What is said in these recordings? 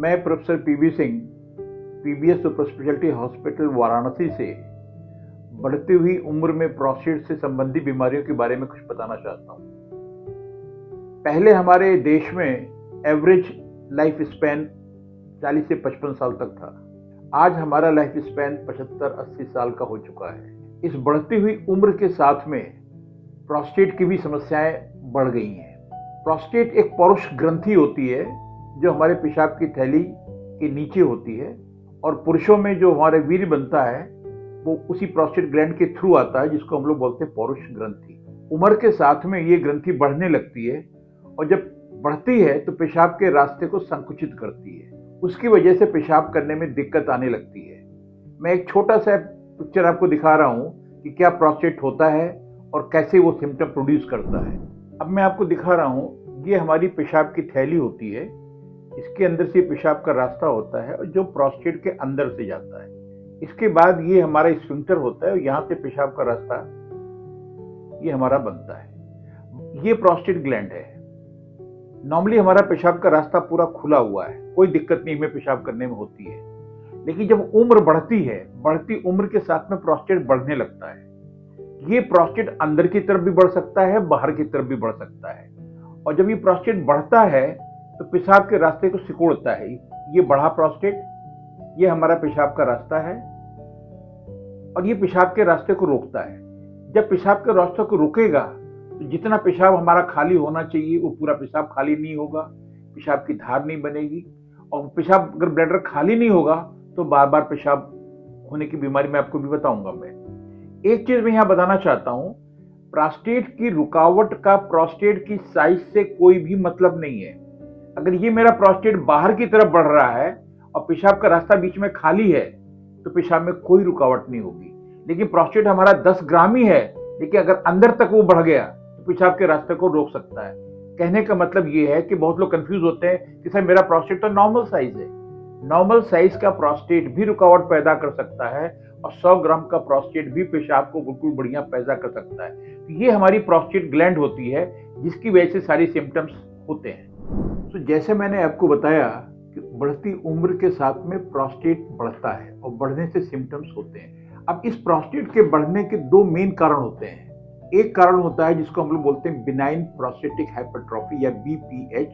मैं professor PV Singh PBS super speciality hospital Varanasi से बढ़ती हुई उम्र में प्रोस्टेट से संबंधित बीमारियों के बारे में कुछ बताना चाहता हूँ। पहले हमारे देश में एवरेज लाइफ स्पैन 40 से 55 साल तक था। आज हमारा लाइफ स्पैन 75-80 साल का हो चुका है। इस बढ़ती हुई उम्र के साथ में प्रोस्टेट की भी समस्याएं बढ़ गई हैं। प्रोस्टेट एक पौरुष ग्रंथि होती है जो हमारे पेशाब की थैली के नीचे होती है, और पुरुषों में जो हमारे वीर्य बनता है वो उसी प्रोस्टेट ग्लैंड के थ्रू आता है, जिसको हम लोग बोलते हैं पौरुष ग्रंथि। उम्र के साथ में ये ग्रंथि बढ़ने लगती है, और जब बढ़ती है तो पेशाब के रास्ते को संकुचित करती है। उसकी वजह से पेशाब करने में दिक्कत आने लगती है। मैं एक छोटा सा पिक्चर आपको दिखा रहा हूँ कि क्या प्रोस्टेट होता है और कैसे वो सिम्टम प्रोड्यूस करता है। अब मैं आपको दिखा रहा हूँ, ये हमारी पेशाब की थैली होती है। इसके अंदर से पेशाब का रास्ता होता है और जो प्रोस्टेट के अंदर से जाता है। इसके बाद ये हमारा स्फिंक्टर होता है और यहाँ से पेशाब का रास्ता ये हमारा बनता है। ये प्रोस्टेट ग्लैंड है। नॉर्मली हमारा पेशाब का रास्ता पूरा खुला हुआ है, कोई दिक्कत नहीं हमें पेशाब करने में होती है। लेकिन जब उम्र बढ़ती है, बढ़ती उम्र के साथ में प्रोस्टेट बढ़ने लगता है। ये प्रोस्टेट अंदर की तरफ भी बढ़ सकता है, बाहर की तरफ भी बढ़ सकता है। और जब ये प्रोस्टेट बढ़ता है तो पेशाब के रास्ते को सिकोड़ता है। ये बढ़ा प्रोस्टेट, ये हमारा पेशाब का रास्ता है, और ये पेशाब के रास्ते को रोकता है। जब पेशाब के रास्ते को रोकेगा तो जितना पेशाब हमारा खाली होना चाहिए वो पूरा पेशाब खाली नहीं होगा, पेशाब की धार नहीं बनेगी, और पेशाब अगर ब्लैडर खाली नहीं होगा तो बार बार पेशाब होने की बीमारी मैं आपको भी बताऊंगा। मैं एक चीज मैं यहाँ बताना चाहता हूँ, प्रोस्टेट की रुकावट का प्रोस्टेट की साइज से कोई भी मतलब नहीं है। अगर ये मेरा प्रोस्टेट बाहर की तरफ बढ़ रहा है और पेशाब का रास्ता बीच में खाली है तो पेशाब में कोई रुकावट नहीं होगी। लेकिन प्रोस्टेट हमारा 10 ग्राम ही है, लेकिन अगर अंदर तक वो बढ़ गया तो पेशाब के रास्ते को रोक सकता है। कहने का मतलब ये है कि बहुत लोग कंफ्यूज होते हैं कि सर मेरा प्रोस्टेट तो नॉर्मल साइज है। नॉर्मल साइज का प्रोस्टेट भी रुकावट पैदा कर सकता है, और 100 ग्राम का प्रोस्टेट भी पेशाब को बिल्कुल बढ़िया पैदा कर सकता है। तो ये हमारी प्रोस्टेट ग्लैंड होती है, जिसकी वजह से सारी सिम्टम्स होते हैं। तो जैसे मैंने आपको बताया कि बढ़ती उम्र के साथ में प्रोस्टेट बढ़ता है और बढ़ने से सिम्टम्स होते हैं। अब इस प्रोस्टेट के बढ़ने के दो मेन कारण होते हैं। एक कारण होता है जिसको हम लोग बोलते हैं बिनाइन प्रोस्टेटिक हाइपरट्रॉफी या बीपीएच,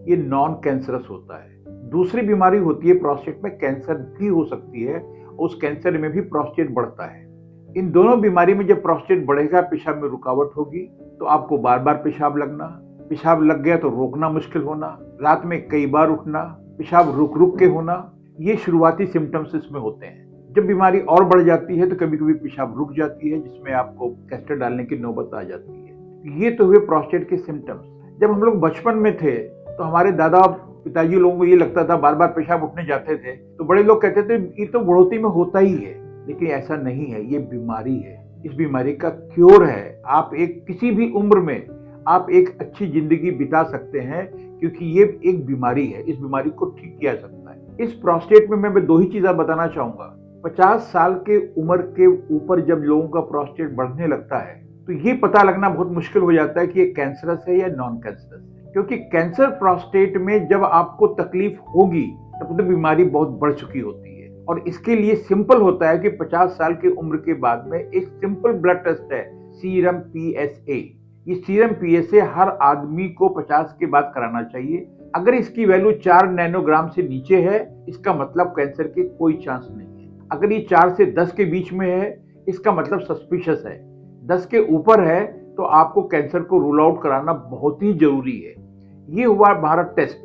ये नॉन कैंसरस होता है। दूसरी बीमारी होती है प्रोस्टेट में कैंसर भी हो सकती है, उस कैंसर में भी प्रोस्टेट बढ़ता है। इन दोनों बीमारी में जब प्रोस्टेट बढ़ेगा, पेशाब में रुकावट होगी तो आपको बार बार पेशाब लगना, पेशाब लग गया तो रोकना मुश्किल होना, रात में कई बार उठना, पेशाब रुक रुक के होना, ये शुरुआती सिम्टम्स इसमें होते हैं। जब बीमारी और बढ़ जाती है तो कभी कभी पेशाब रुक जाती है, जिसमें आपको कैस्टर डालने की नौबत आ जाती है। ये तो हुए प्रोस्टेट के सिम्टम्स। जब हम लोग बचपन में थे तो हमारे दादा पिताजी लोगों को ये लगता था, बार बार पेशाब उठने जाते थे तो बड़े लोग कहते थे ये तो बुढ़ोती में होता ही है। लेकिन ऐसा नहीं है, ये बीमारी है। इस बीमारी का क्योर है। आप एक किसी भी उम्र में आप एक अच्छी जिंदगी बिता सकते हैं, क्योंकि ये एक बीमारी है। इस बीमारी को ठीक किया जा सकता है। इस प्रोस्टेट में मैं दो ही चीजें बताना चाहूंगा। 50 साल के उम्र के ऊपर जब लोगों का प्रोस्टेट बढ़ने लगता है तो ये पता लगना बहुत मुश्किल हो जाता है कि ये कैंसरस है या नॉन कैंसरस है। क्योंकि कैंसर प्रोस्टेट में जब आपको तकलीफ होगी तब तो बीमारी बहुत बढ़ चुकी होती है, और इसके लिए सिंपल होता है कि 50 साल की उम्र के बाद में एक सिंपल ब्लड टेस्ट है, सीरम पीएसए। ये सीरम पीएसए हर आदमी को 50 के बाद कराना चाहिए। अगर इसकी वैल्यू 4 नैनोग्राम से नीचे है, इसका मतलब कैंसर के कोई चांस नहीं है। अगर ये 4 से 10 के बीच में है, इसका मतलब सस्पिशियस है। 10 के ऊपर है तो आपको कैंसर को रूल आउट कराना बहुत ही जरूरी है। ये हुआ हमारा टेस्ट,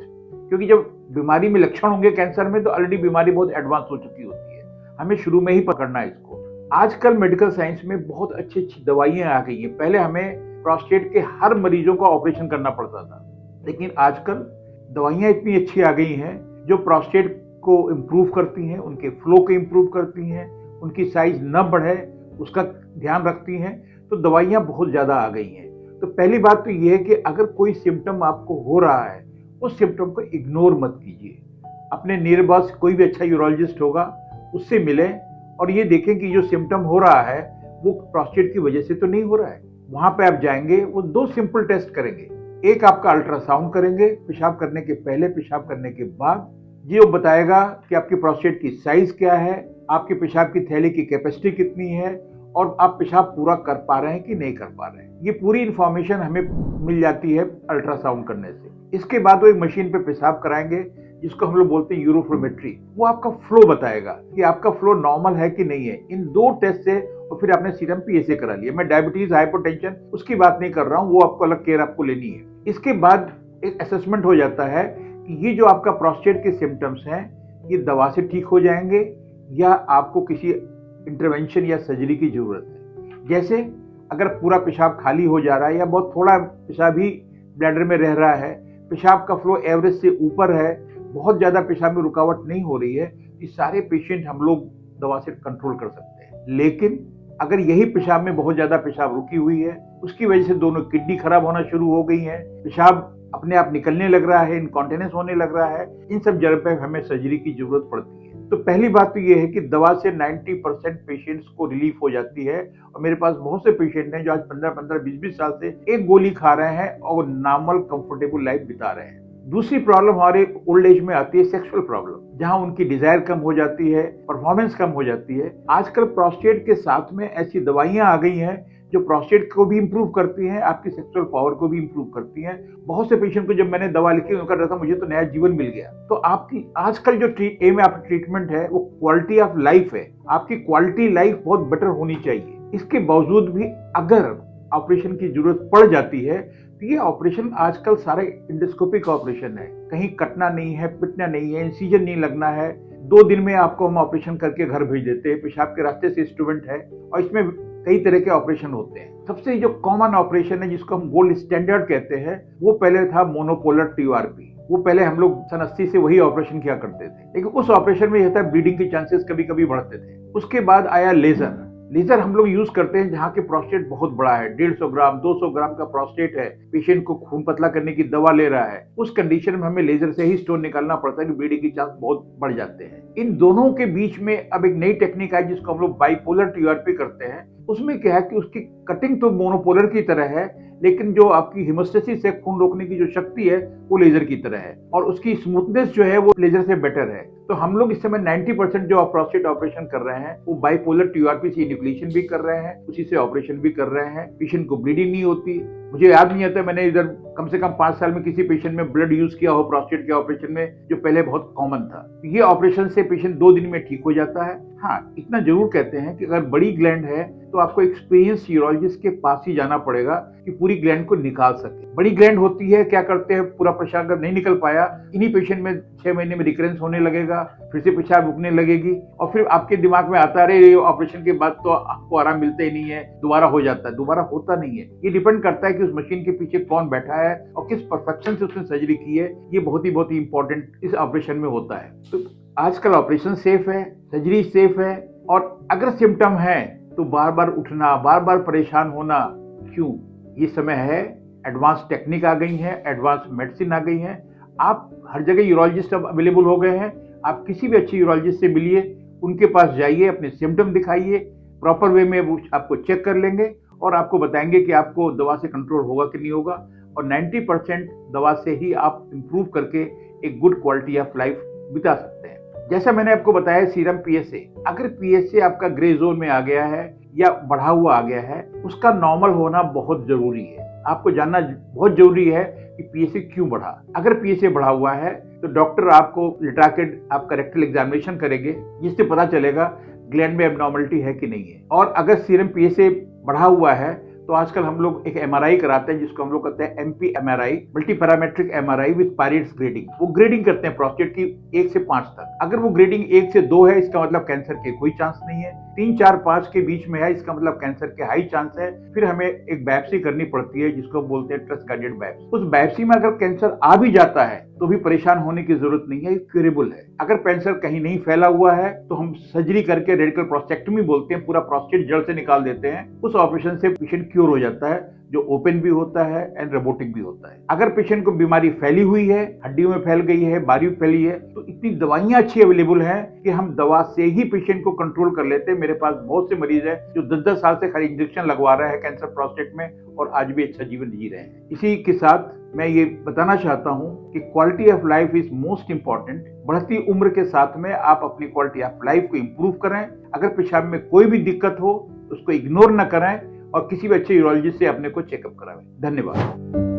क्योंकि जब बीमारी में लक्षण होंगे कैंसर में तो ऑलरेडी बीमारी बहुत एडवांस हो चुकी होती है। हमें शुरू में ही पकड़ना है इसको। आजकल मेडिकल साइंस में बहुत अच्छी अच्छी दवाइयां आ गई हैं। पहले हमें प्रोस्टेट के हर मरीजों का ऑपरेशन करना पड़ता था, लेकिन आजकल दवाइयां इतनी अच्छी आ गई हैं जो प्रोस्टेट को इम्प्रूव करती हैं, उनके फ्लो को इम्प्रूव करती हैं, उनकी साइज न बढ़े उसका ध्यान रखती हैं। तो दवाइयां बहुत ज्यादा आ गई हैं। तो पहली बात तो यह है कि अगर कोई सिम्टम आपको हो रहा है, उस सिम्टम को इग्नोर मत कीजिए। अपने नियर बाय कोई भी अच्छा यूरोलॉजिस्ट होगा, उससे मिलें और ये देखें कि जो सिम्टम हो रहा है वो प्रोस्टेट की वजह से तो नहीं हो रहा है। वहां पे आप जाएंगे, वो 2 सिंपल टेस्ट करेंगे। एक आपका अल्ट्रासाउंड करेंगे पेशाब करने के पहले, पेशाब करने के बाद। जो बताएगा कि आपकी प्रोस्टेट की साइज क्या है, आपके पेशाब की थैली की कैपेसिटी कितनी है और आप पेशाब पूरा कर पा रहे हैं कि नहीं कर पा रहे हैं। ये पूरी इंफॉर्मेशन हमें मिल जाती है अल्ट्रासाउंड करने से। इसके बाद वो एक मशीन पे पेशाब कराएंगे जिसको हम लोग बोलते हैं यूरोफ्लोमेट्री। वो आपका फ्लो बताएगा कि आपका फ्लो नॉर्मल है कि नहीं है। इन 2 टेस्ट से और फिर आपने सीरम पीएसए करा लिया। मैं डायबिटीज, हाइपरटेंशन उसकी बात नहीं कर रहा हूँ, वो आपको अलग केयर आपको लेनी है। इसके बाद एक असेसमेंट हो जाता है कि ये जो आपका प्रोस्टेट के सिम्टम्स हैं ये दवा से ठीक हो जाएंगे या आपको किसी इंटरवेंशन या सर्जरी की जरूरत है। जैसे अगर पूरा पेशाब खाली हो जा रहा है या बहुत थोड़ा पेशाब ही ब्लैडर में रह रहा है, पेशाब का फ्लो एवरेज से ऊपर है, बहुत ज्यादा पेशाब में रुकावट नहीं हो रही है, ये सारे पेशेंट हम लोग दवा से कंट्रोल कर सकते हैं। लेकिन अगर यही पेशाब में बहुत ज्यादा पेशाब रुकी हुई है, उसकी वजह से दोनों किडनी खराब होना शुरू हो गई है, पेशाब अपने आप निकलने लग रहा है, इनकॉन्टिनेंस होने लग रहा है, इन सब जगह पे हमें सर्जरी की जरूरत पड़ती है। तो पहली बात तो ये है कि दवा से 90% पेशेंट्स को रिलीफ हो जाती है। और मेरे पास बहुत से पेशेंट हैं जो आज 15-15, 20-20 साल से एक गोली खा रहे हैं और नॉर्मल कंफर्टेबल लाइफ बिता रहे हैं। दूसरी प्रॉब्लम हमारे ओल्ड एज में आती है सेक्सुअल प्रॉब्लम, जहां उनकी डिजायर कम हो जाती है, परफॉर्मेंस कम हो जाती है। आजकल प्रोस्टेट के साथ में ऐसी दवाइयां आ गई हैं जो प्रोस्टेट को भी इंप्रूव करती हैं, आपकी सेक्सुअल पावर को भी इंप्रूव करती हैं। बहुत से पेशेंट को जब मैंने दवा लिखी उनका डर था मुझे तो नया जीवन मिल गया। तो आपकी आजकल जो एम है आपकी ट्रीटमेंट है वो क्वालिटी ऑफ लाइफ है। आपकी क्वालिटी लाइफ बहुत बेटर होनी चाहिए। इसके बावजूद भी अगर ऑपरेशन की जरूरत पड़ जाती है तो ये ऑपरेशन आजकल सारे इंडोस्कोपिक ऑपरेशन है, कहीं कटना नहीं है, पिटना नहीं है, इंसिजन नहीं लगना है। 2 दिन में आपको हम ऑपरेशन करके घर भेज देते हैं। पेशाब के रास्ते से इंस्ट्रूमेंट है और इसमें कई तरह के ऑपरेशन होते हैं। सबसे जो कॉमन ऑपरेशन है जिसको हम गोल्ड स्टैंडर्ड कहते हैं वो पहले था मोनोपोलर टीआरपी। वो पहले हम लोग सन 80 से वही ऑपरेशन किया करते थे, लेकिन उस ऑपरेशन में यह था ब्लीडिंग के चांसेस कभी कभी बढ़ते थे। उसके बाद आया लेजर। लेजर हम लोग यूज करते हैं जहाँ के प्रोस्टेट बहुत बड़ा है, 150 ग्राम 200 ग्राम का प्रोस्टेट है, पेशेंट को खून पतला करने की दवा ले रहा है। उस कंडीशन में हमें लेजर से ही स्टोन निकालना पड़ता है कि ब्लीडिंग के चांस बहुत बढ़ जाते हैं। इन दोनों के बीच में अब एक नई टेक्निक है जिसको हम लोग बाइपोलर टीआरपी करते हैं। उसमें क्या है कि उसकी कटिंग तो मोनोपोलर की तरह है, लेकिन जो आपकी हेमोस्टेसिस है, खून रोकने की जो शक्ति है वो लेजर की तरह है और उसकी स्मूथनेस जो है वो लेजर से बेटर है। तो हम लोग इस समय 90% जो प्रोस्टेट ऑपरेशन कर रहे हैं वो बाइपोलर टीआरपी से इन्यूक्लिएशन भी कर रहे हैं, उसी से ऑपरेशन भी कर रहे हैं। पेशेंट को ब्लीडिंग नहीं होती। मुझे याद नहीं आता मैंने इधर कम से कम 5 साल में किसी पेशेंट में ब्लड यूज किया हो प्रोस्टेट के ऑपरेशन में, जो पहले बहुत कॉमन था। ये ऑपरेशन से पेशेंट 2 दिन में ठीक हो जाता है। हाँ, इतना जरूर कहते हैं कि अगर बड़ी ग्लैंड है तो आपको एक्सपीरियंस यूरोलॉजिस्ट के पास ही जाना पड़ेगा कि पूरी ग्लैंड को निकाल सके। बड़ी ग्लैंड होती है, क्या करते हैं, पूरा पेशाब अगर नहीं निकल पाया, इन्हीं पेशेंट में 6 महीने में रिकरेंस होने लगेगा, फिर से पेशाब रुकने लगेगी और फिर आपके दिमाग में आता रहे ऑपरेशन के बाद तो आपको आराम मिलता ही नहीं है, दोबारा हो जाता है। दोबारा होता नहीं है। ये डिपेंड करता है कि उस मशीन के पीछे कौन बैठा है और किस परफेक्शन से उसने सर्जरी की है। ये बहुत ही इंपॉर्टेंट इस ऑपरेशन में होता है। तो आजकल ऑपरेशन सेफ है, सर्जरी सेफ है और अगर सिम्टम है तो बार बार उठना, बार बार परेशान होना क्यों? ये समय है, एडवांस टेक्निक आ गई है, एडवांस मेडिसिन आ गई है। आप हर जगह यूरोलॉजिस्ट अब अवेलेबल हो गए हैं। आप किसी भी अच्छे यूरोलॉजिस्ट से मिलिए, उनके पास जाइए, अपने सिम्टम दिखाइए, प्रॉपर वे में वो आपको चेक कर लेंगे और आपको बताएंगे कि आपको दवा से कंट्रोल होगा कि नहीं होगा। और 90% दवा से ही आप इंप्रूव करके एक गुड क्वालिटी ऑफ लाइफ बिता सकते हैं। जैसा मैंने आपको बताया सीरम पीएसए, अगर पीएसए आपका ग्रे जोन में आ गया है या बढ़ा हुआ आ गया है, उसका नॉर्मल होना बहुत जरूरी है। आपको जानना बहुत जरूरी है कि पीएसए क्यों बढ़ा। अगर पीएसए बढ़ा हुआ है तो डॉक्टर आपको लिट्राकेड आपका रेक्टल एग्जामिनेशन करेंगे, जिससे पता चलेगा ग्लैंड में एबनॉर्मलिटी है कि नहीं है। और अगर सीरम पीएसए बढ़ा हुआ है तो आजकल हम लोग एक एमआरआई कराते हैं जिसको हम लोग कहते हैं MP MRI, multi parametric MRI with pirates grading. वो ग्रेडिंग करते हैं प्रोस्टेट की 1 से 5 तक। अगर वो ग्रेडिंग 1 से 2 है इसका मतलब कैंसर के कोई चांस नहीं है, 3, 4, 5 के बीच में है इसका मतलब कैंसर के हाई चांस है। फिर हमें एक बायोप्सी करनी पड़ती है जिसको बोलते हैं ट्रस्ट गाइडेड बायोप्सी। उस बायोप्सी में अगर कैंसर आ भी जाता है तो भी परेशान होने की जरूरत नहीं है, क्यूरेबल है। अगर कैंसर कहीं नहीं फैला हुआ है तो हम सर्जरी करके रेडिकल प्रोस्टेक्टमी बोलते हैं, पूरा प्रोस्टेट जड़ से निकाल देते हैं। उस ऑपरेशन से पेशेंट क्योर हो जाता है, जो ओपन भी होता है एंड रोबोटिक भी होता है। अगर पेशेंट को बीमारी फैली हुई है, हड्डियों में फैल गई है, बारी में फैली है, तो इतनी दवाइयां अच्छी अवेलेबल है कि हम दवा से ही पेशेंट को कंट्रोल कर लेते हैं। मेरे पास बहुत से मरीज है जो 10-10 साल से खाली इंजेक्शन लगवा रहे हैं कैंसर प्रोस्टेट में और आज भी अच्छा जीवन जी रहे हैं। इसी के साथ मैं ये बताना चाहता हूं कि quality of life is most important. बढ़ती उम्र के साथ में आप अपनी क्वालिटी ऑफ लाइफ को इंप्रूव करें। अगर पेशाब में कोई भी दिक्कत हो उसको इग्नोर न करें और किसी भी अच्छे यूरोलॉजिस्ट से अपने को चेकअप कराएं। धन्यवाद।